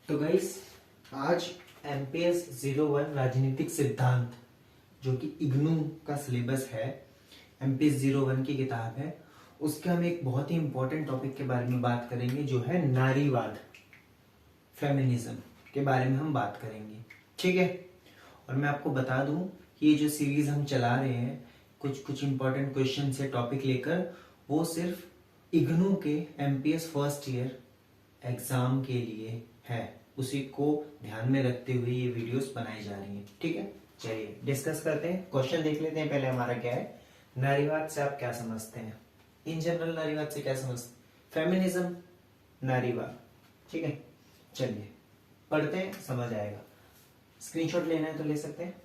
तो गाइस, आज एमपीएस 01 राजनीतिक सिद्धांत जो कि इग्नू का सिलेबस है, एमपीएस 01 की किताब है, उसके हम एक बहुत ही इंपॉर्टेंट टॉपिक के बारे में बात करेंगे जो है नारीवाद, फेमिनिज्म के बारे में हम बात करेंगे। ठीक है। और मैं आपको बता दूं कि ये जो सीरीज हम चला रहे हैं, कुछ इंपॉर्टेंट क्वेश्चन से टॉपिक लेकर, वो सिर्फ इग्नू के एमपीएस फर्स्ट ईयर एग्जाम के लिए है। उसी को ध्यान में रखते हुए ये वीडियोस बनाई जा रही हैं। ठीक है, चलिए डिस्कस करते हैं। क्वेश्चन देख लेते हैं। पहले हमारा क्या है, नारीवाद से आप क्या समझते हैं? इन जनरल नारीवाद से क्या समझते? फेमिनिज्म, नारीवाद। ठीक है, चलिए पढ़ते हैं, समझ आएगा। स्क्रीनशॉट लेना है तो ले सकते हैं।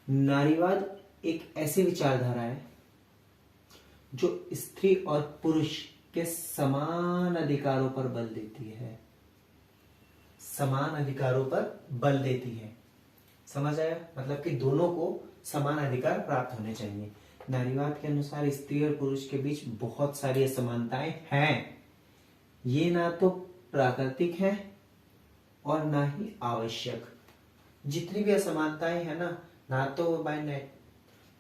नारीवाद एक ऐसी विचारधारा है जो स्त्री और पुरुष के समान अधिकारों पर बल देती है। समान अधिकारों पर बल देती है, समझ आया? मतलब कि दोनों को समान अधिकार प्राप्त होने चाहिए। नारीवाद के अनुसार स्त्री और पुरुष के बीच बहुत सारी असमानताएं हैं। ये ना तो प्राकृतिक है और ना ही आवश्यक। जितनी भी असमानताएं है ना तो बाय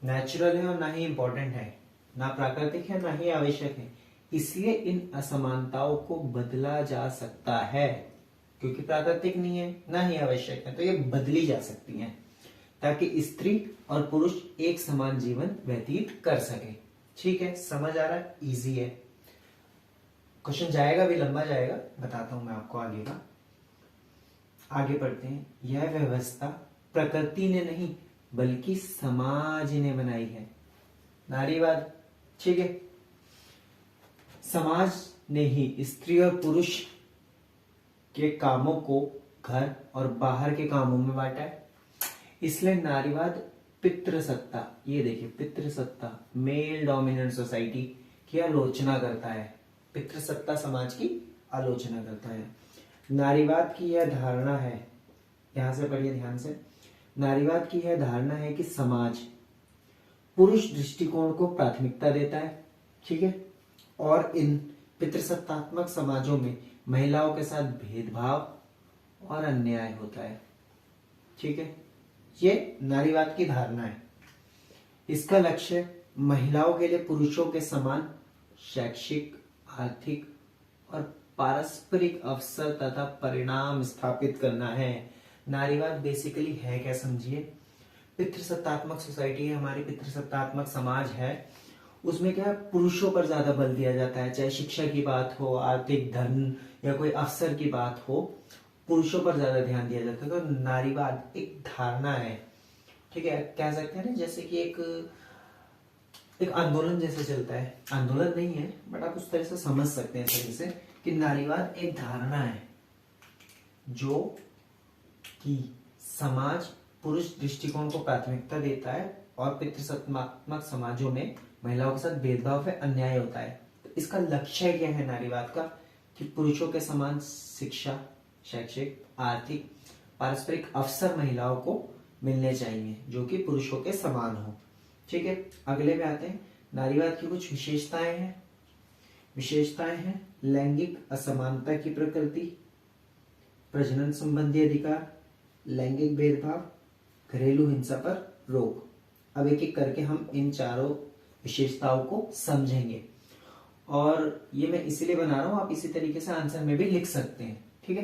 नेचुरल है और ना ही इंपॉर्टेंट है, ना प्राकृतिक है ना ही आवश्यक है। इसलिए इन असमानताओं को बदला जा सकता है, क्योंकि प्राकृतिक नहीं है ना ही आवश्यक है, तो ये बदली जा सकती हैं ताकि स्त्री और पुरुष एक समान जीवन व्यतीत कर सके। ठीक है, समझ आ रहा है? इजी है। क्वेश्चन जाएगा भी लंबा जाएगा, बताता हूं मैं आपको आगे का। आगे पढ़ते हैं। यह व्यवस्था प्रकृति ने नहीं बल्कि समाज ने बनाई है। नारीवाद, ठीक है, समाज ने ही स्त्री और पुरुष के कामों को घर और बाहर के कामों में बांटा है। इसलिए नारीवाद पितृसत्ता, ये देखिए पितृसत्ता, मेल डोमिनेंट सोसाइटी की आलोचना करता है। पितृसत्ता समाज की आलोचना करता है। नारीवाद की यह धारणा है, यहां से पढ़िए ध्यान से। नारीवाद की यह धारणा है कि समाज पुरुष दृष्टिकोण को प्राथमिकता देता है। ठीक है, और इन पितृसत्तात्मक समाजों में महिलाओं के साथ भेदभाव और अन्याय होता है। ठीक है, ये नारीवाद की धारणा है। इसका लक्ष्य महिलाओं के लिए पुरुषों के समान शैक्षिक, आर्थिक और पारस्परिक अवसर तथा परिणाम स्थापित करना है। नारीवाद बेसिकली है क्या, समझिए। पितृसत्तात्मक सोसाइटी है हमारी, पितृसत्तात्मक समाज है, उसमें क्या है, पुरुषों पर ज्यादा बल दिया जाता है। चाहे शिक्षा की बात हो, आर्थिक धन या कोई अवसर की बात हो, पुरुषों पर ज्यादा ध्यान दिया जाता है। तो नारीवाद एक धारणा है, ठीक है, कह सकते हैं ना, जैसे कि एक आंदोलन जैसे चलता है। आंदोलन नहीं है बट आप उस तरह से समझ सकते हैं, तरह से कि नारीवाद एक धारणा है जो कि समाज पुरुष दृष्टिकोण को प्राथमिकता देता है और पितृसत्तात्मक समाजों में महिलाओं के साथ भेदभाव है, अन्याय होता है। तो इसका लक्ष्य क्या है नारीवाद का, कि पुरुषों के समान शिक्षा, शैक्षिक, आर्थिक, पारस्परिक अवसर महिलाओं को मिलने चाहिए जो कि पुरुषों के समान हो। ठीक है, अगले में आते हैं। नारीवाद की कुछ विशेषताएं हैं लैंगिक असमानता की प्रकृति, प्रजनन संबंधी अधिकार, लैंगिक भेदभाव, घरेलू हिंसा पर रोक। अब एक एक करके हम इन चारों विशेषताओं को समझेंगे, और ये मैं इसीलिए बना रहा हूं, आप इसी तरीके से आंसर में भी लिख सकते हैं। ठीक है,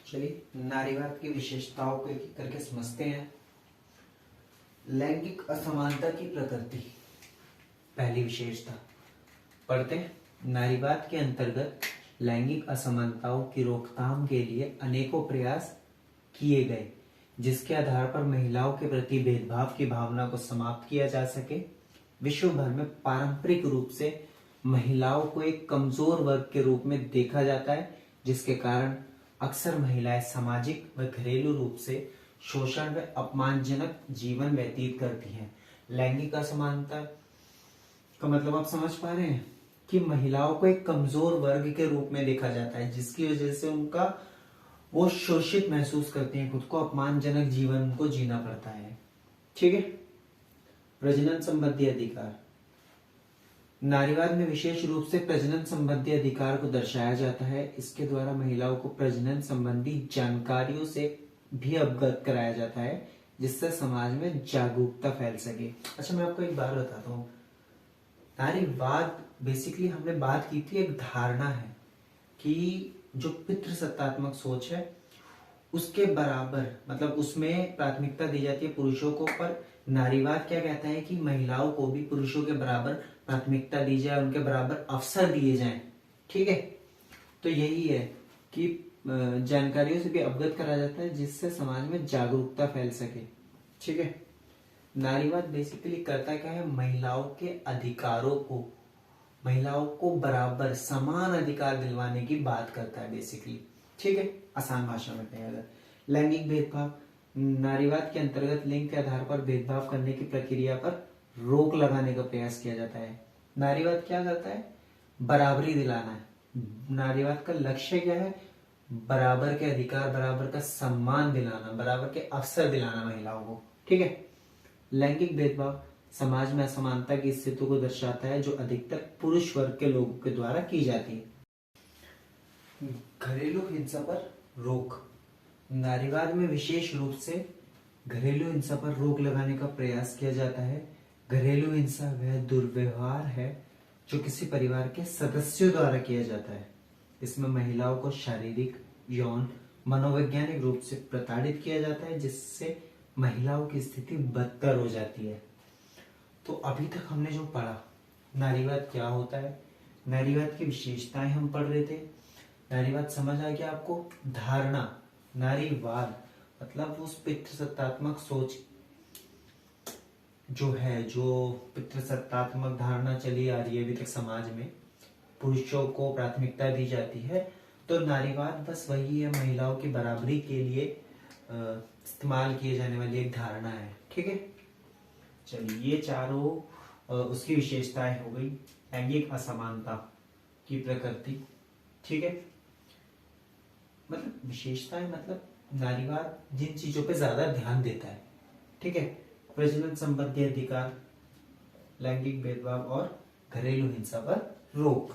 चलिए नारीवाद की विशेषताओं को एक एक करके समझते हैं। लैंगिक असमानता की प्रकृति, पहली विशेषता पढ़ते हैं। नारीवाद के अंतर्गत लैंगिक असमानताओं की रोकथाम के लिए अनेकों प्रयास किए गए, जिसके आधार पर महिलाओं के प्रति भेदभाव की भावना को समाप्त किया जा सके। विश्व भर में पारंपरिक रूप से महिलाओं को एक कमजोर वर्ग के रूप में देखा जाता है, जिसके कारण अक्सर महिलाएं सामाजिक व घरेलू रूप से शोषण व अपमानजनक जीवन व्यतीत करती हैं। लैंगिक असमानता का मतलब आप समझ पा रहे हैं कि महिलाओं को एक कमजोर वर्ग के रूप में देखा जाता है, जिसकी वजह से वो शोषित महसूस करते हैं, खुद को अपमानजनक जीवन उनको जीना पड़ता है। ठीक है, प्रजनन संबंधी अधिकार, नारीवाद में विशेष रूप से प्रजनन संबंधी अधिकार को दर्शाया जाता है। इसके द्वारा महिलाओं को प्रजनन संबंधी जानकारियों से भी अवगत कराया जाता है, जिससे समाज में जागरूकता फैल सके। अच्छा, मैं आपको एक बात बताता हूँ। नारीवाद बेसिकली हमने बात की थी, एक धारणा है कि जो पितृसत्तात्मक सोच है उसके बराबर, मतलब उसमें प्राथमिकता दी जाती है पुरुषों को, पर नारीवाद क्या कहता है कि महिलाओं को भी पुरुषों के बराबर प्राथमिकता दी जाए, उनके बराबर अवसर दिए जाएं। ठीक है, तो यही है कि जानकारियों से भी अवगत करा जाता है, जिससे समाज में जागरूकता फैल सके। ठीक है, नारीवाद बेसिकली करता क्या है, महिलाओं के अधिकारों को, महिलाओं को बराबर समान अधिकार दिलवाने की बात करता है बेसिकली। ठीक है, आसान भाषा में कहें अगर। लैंगिक भेदभाव, नारीवाद के अंतर्गत लिंग के आधार पर भेदभाव करने की प्रक्रिया पर रोक लगाने का प्रयास किया जाता है। नारीवाद क्या करता है, बराबरी दिलाना है। नारीवाद का लक्ष्य क्या है, बराबर के अधिकार, बराबर का सम्मान दिलाना, बराबर के अवसर दिलाना महिलाओं को। ठीक है, लैंगिक भेदभाव समाज में असमानता की स्थिति को दर्शाता है, जो अधिकतर पुरुष वर्ग के लोगों के द्वारा की जाती है। घरेलू हिंसा पर रोक, नारीवाद में विशेष रूप से घरेलू हिंसा पर रोक लगाने का प्रयास किया जाता है। घरेलू हिंसा वह दुर्व्यवहार है जो किसी परिवार के सदस्यों द्वारा किया जाता है। इसमें महिलाओं को शारीरिक, यौन, मनोवैज्ञानिक रूप से प्रताड़ित किया जाता है, जिससे महिलाओं की स्थिति बदतर हो जाती है। तो अभी तक हमने जो पढ़ा, नारीवाद क्या होता है, नारीवाद की विशेषताएं हम पढ़ रहे थे। नारीवाद समझ आ गया आपको? धारणा, नारीवाद मतलब उस पितृसत्तात्मक सोच जो है, जो पितृसत्तात्मक धारणा चली आ रही है अभी तक समाज में, पुरुषों को प्राथमिकता दी जाती है, तो नारीवाद बस वही है, महिलाओं की बराबरी के लिए इस्तेमाल किए जाने वाली एक धारणा है। ठीक है, चलिए ये चारों उसकी विशेषताएं हो गई। लैंगिक असमानता की प्रकृति, ठीक है, मतलब विशेषताएं, मतलब नारीवाद जिन चीजों पे ज्यादा ध्यान देता है। ठीक है, प्रजनन संबंधी अधिकार, लैंगिक भेदभाव और घरेलू हिंसा पर रोक।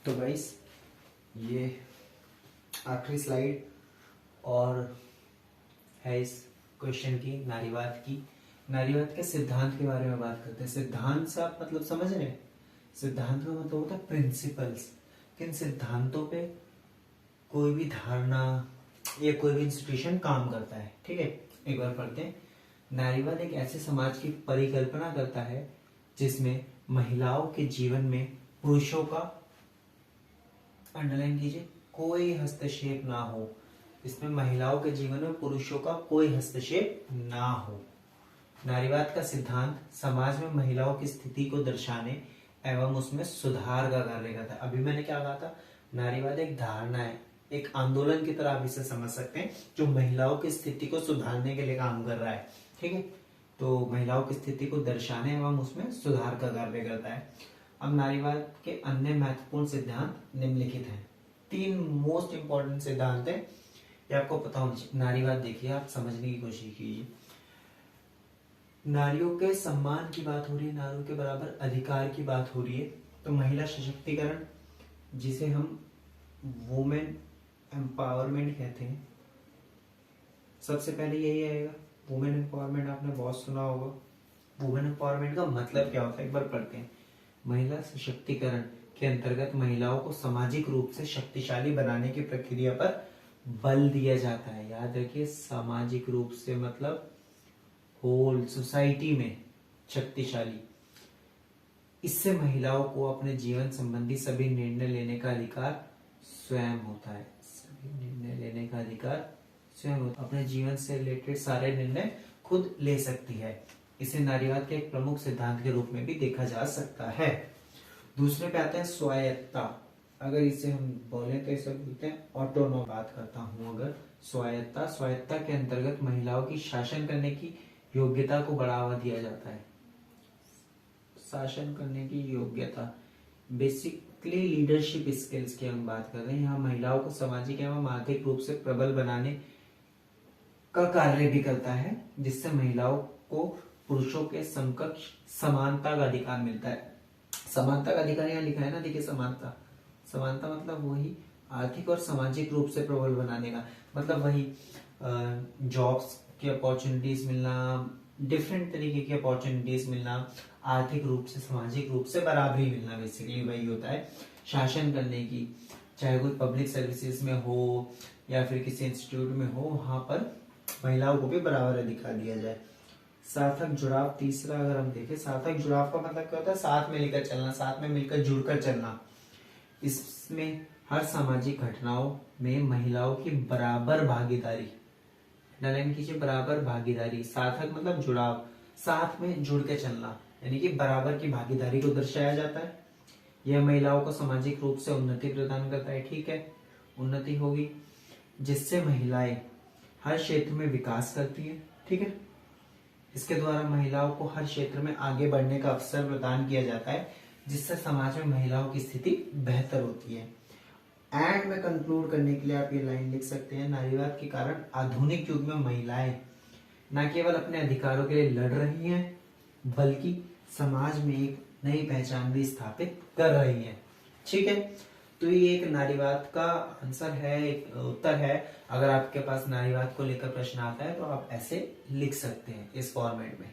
तो गाइस ये आखिरी स्लाइड और है इस क्वेश्चन की, नारीवाद की। नारीवाद के सिद्धांत के बारे में बात करते हैं। सिद्धांत से आप मतलब समझ रहे हैं? सिद्धांत का मतलब होता है प्रिंसिपल्स। किन सिद्धांतों पे कोई भी धारणा या कोई भी इंस्टीट्यूशन काम करता है। ठीक है, एक बार पढ़ते हैं। नारीवाद एक ऐसे समाज की परिकल्पना करता है जिसमें महिलाओं के जीवन में पुरुषों का, अंडरलाइन कीजिए, कोई हस्तक्षेप ना हो। इसमें महिलाओं के जीवन में पुरुषों का कोई हस्तक्षेप ना हो। नारीवाद का सिद्धांत समाज में महिलाओं की स्थिति को दर्शाने एवं उसमें सुधार का कार्य करता है। अभी मैंने क्या कहा था, नारीवाद एक धारणा है, एक आंदोलन की तरह आप इसे समझ सकते हैं, जो महिलाओं की स्थिति को सुधारने के लिए काम कर रहा है। ठीक है, तो महिलाओं की स्थिति को दर्शाने एवं उसमें सुधार का कार्य करता है। अब नारीवाद के अन्य महत्वपूर्ण सिद्धांत निम्नलिखित हैं। 3 मोस्ट इंपॉर्टेंट सिद्धांत है, ये आपको पता होना चाहिए। नारीवाद देखिए, आप समझने की कोशिश कीजिए। नारियों के सम्मान की बात हो रही है, नारियों के बराबर अधिकार की बात हो रही है। तो महिला सशक्तिकरण, जिसे हम वुमेन एम्पावरमेंट कहते हैं, सबसे पहले यही आएगा। वुमेन एम्पावरमेंट आपने बहुत सुना होगा। वुमेन एम्पावरमेंट का मतलब क्या होता है, एक बार पढ़ते हैं। महिला सशक्तिकरण के अंतर्गत महिलाओं को सामाजिक रूप से शक्तिशाली बनाने की प्रक्रिया पर बल दिया जाता है। याद रखिए, सामाजिक रूप से मतलब होल सोसाइटी में शक्तिशाली। इससे महिलाओं को अपने जीवन संबंधी सभी निर्णय लेने का अधिकार स्वयं होता है। सभी निर्णय लेने का अधिकार स्वयं होता है, अपने जीवन से रिलेटेड सारे निर्णय खुद ले सकती है। इसे नारीवाद के एक प्रमुख सिद्धांत के रूप में भी देखा जा सकता है। दूसरे पे आते हैं स्वायत्तता। अगर इसे हम बोले तो इसे बोलते हैं ऑटोनॉमी। बात करता हूं अगर स्वायत्तता, स्वायत्तता के अंतर्गत महिलाओं की शासन करने की योग्यता को बढ़ावा दिया जाता है। शासन करने की योग्यता, बेसिकली लीडरशिप स्किल्स की हम बात कर रहे हैं। यहाँ महिलाओं को सामाजिक एवं आर्थिक रूप से प्रबल बनाने का कार्य भी करता है, जिससे महिलाओं को पुरुषों के समकक्ष समानता का अधिकार मिलता है। समानता का अधिकार यहाँ लिखा है ना, देखिए समानता, समानता मतलब वही आर्थिक और सामाजिक रूप से प्रबल बनाने का, मतलब वही जॉब्स की अपॉर्चुनिटीज मिलना, डिफरेंट तरीके की अपॉर्चुनिटीज मिलना, आर्थिक रूप से सामाजिक रूप से बराबरी मिलना, बेसिकली वही होता है शासन करने की। चाहे कोई पब्लिक सर्विसेज में हो या फिर किसी इंस्टीट्यूट में हो, वहां पर महिलाओं को भी बराबर अधिकार दिया जाए। सार्थक जुड़ाव तीसरा अगर हम देखें, सार्थक जुड़ाव का मतलब क्या होता है, साथ में लेकर चलना, साथ में मिलकर जुड़कर चलना। इसमें हर सामाजिक घटनाओं में महिलाओं की बराबर भागीदारी, अंडरलाइन कीजिए, बराबर भागीदारी। सार्थक मतलब जुड़ाव, साथ में जुड़ के चलना, यानी कि बराबर की भागीदारी को दर्शाया जाता है। यह महिलाओं को सामाजिक रूप से उन्नति प्रदान करता है, ठीक है, उन्नति होगी जिससे महिलाएं हर क्षेत्र में विकास करती हैं, ठीक है। इसके द्वारा महिलाओं को हर क्षेत्र में आगे बढ़ने का अवसर प्रदान किया जाता है, जिससे समाज में महिलाओं की स्थिति बेहतर होती है। एंड में कंक्लूड करने के लिए आप ये लाइन लिख सकते हैं, नारीवाद के कारण आधुनिक युग में महिलाएं न केवल अपने अधिकारों के लिए लड़ रही हैं, बल्कि समाज में एक नई पहचान भी स्थापित कर रही हैं, ठीक है। तो ये एक नारीवाद का आंसर है, एक उत्तर है। अगर आपके पास नारीवाद को लेकर प्रश्न आता है तो आप ऐसे लिख सकते हैं इस फॉर्मेट में।